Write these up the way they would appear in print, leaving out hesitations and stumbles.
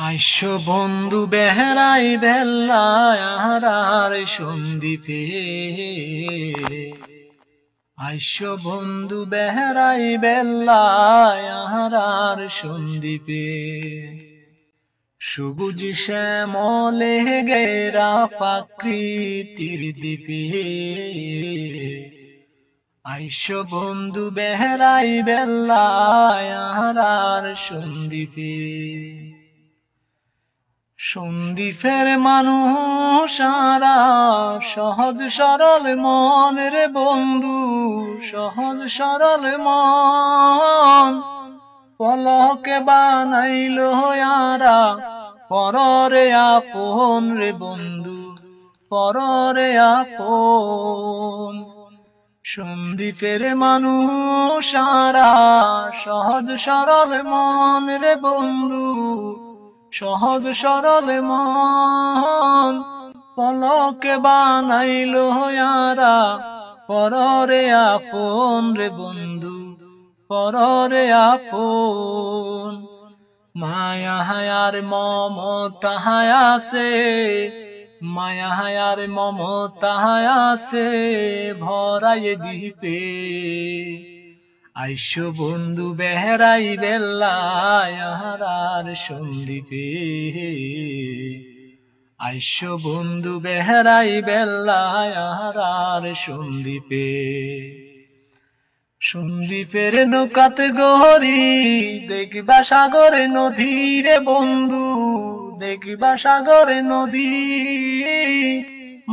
আইসো বন্ধু বেহরাই বেল্লায় আহারার সন্দীপে। আইসো বন্ধু বেহরাই বেল্লায় আহারার সন্দীপে। সবুজ শ্যামলে গেরা প্রাকৃতির দ্বীপে। আইসো বন্ধু বেহরাই বেল্লায় আহারার সন্দীপে। সন্দীপের মানুষ সারা সহজ সরল মন রে বন্ধু, সহজ সরল মন। পলকে বানাইল আরা পররে আপন রে বন্ধু, পররে আপন। সন্দীপের মানুষ সারা সহজ সরল মন রে বন্ধু, সহজ সরল মন। পলকে বানাইল আরা পররে আপন রে বন্ধু, পররে আপন। মায়া হায়ার মমতা আছে, মায়া হায়ার মমতা আছে ভরাই দ্বীপে। আইসো বন্ধু বেহরাই বেল্লায় আহারার সন্দীপে। আইসো বন্ধু বেহরাই বেল্লায় আহারার সন্দীপে। সন্দীপের নৌকাতে গহরি দেখবা সাগরে নদী রে বন্ধু, দেখবা সাগরে নদী।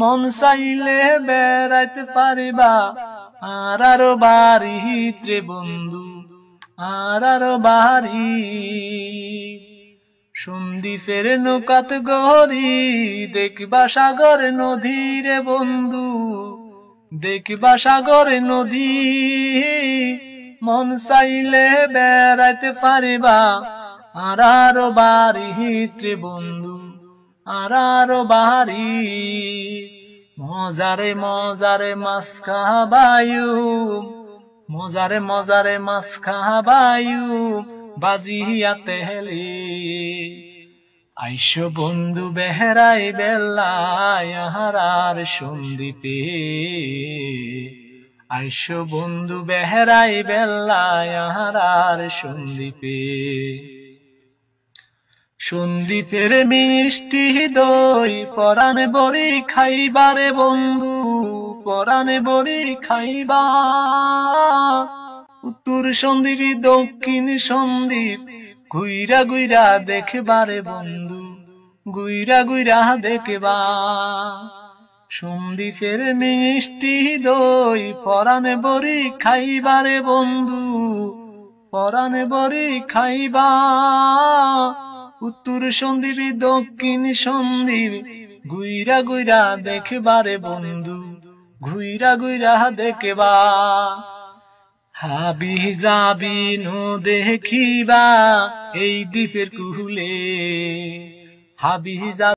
মন চাইলে বেড়াইতে পারিবা আর বাড়িত রে বন্ধু, আর বাড়ি। সন্দীপের নৌকাত গহরি দেখবা সাগর নদী রে বন্ধু, দেখবা সাগর নদী। মন চাইলে বেড়াইতে পারিবা আর বাড়িত রে বন্ধু, আর বাড়ি। মজারে মজারে মাছ খাবায়ু, মজারে মজারে মাছ খাবায়ু বাজিয়াতে হেলি। আইসো বন্ধু বেহরাই বেল্লায় আহারার সন্দীপে। আইসো বন্ধু বেহরাই বেল্লায় আহারার সন্দীপে। সন্দীপের মিষ্টি দই পরাণ বড়ি খাইবারে বন্ধু, পরাণ বড়ি খাইবা। উত্তর সন্দীপ দক্ষিণ সন্দীপ গুইরা গুইরা দেখবারে বন্ধু, গুইরা গুইরা দেখবা। সন্দীপের মিষ্টি দই পরাণ বড়ি খাইবারে বন্ধু, পরাণ বড়ি খাইবা। উত্তর সন্দীপ দক্ষিণ সন্দীপ গুইরা গুইরা দেখবারে বন্ধু, গুইরা গুইরা দেখবা। হাবি যাবি নো দেখিবা এই দ্বীপের কুলে, হাবি যাবি।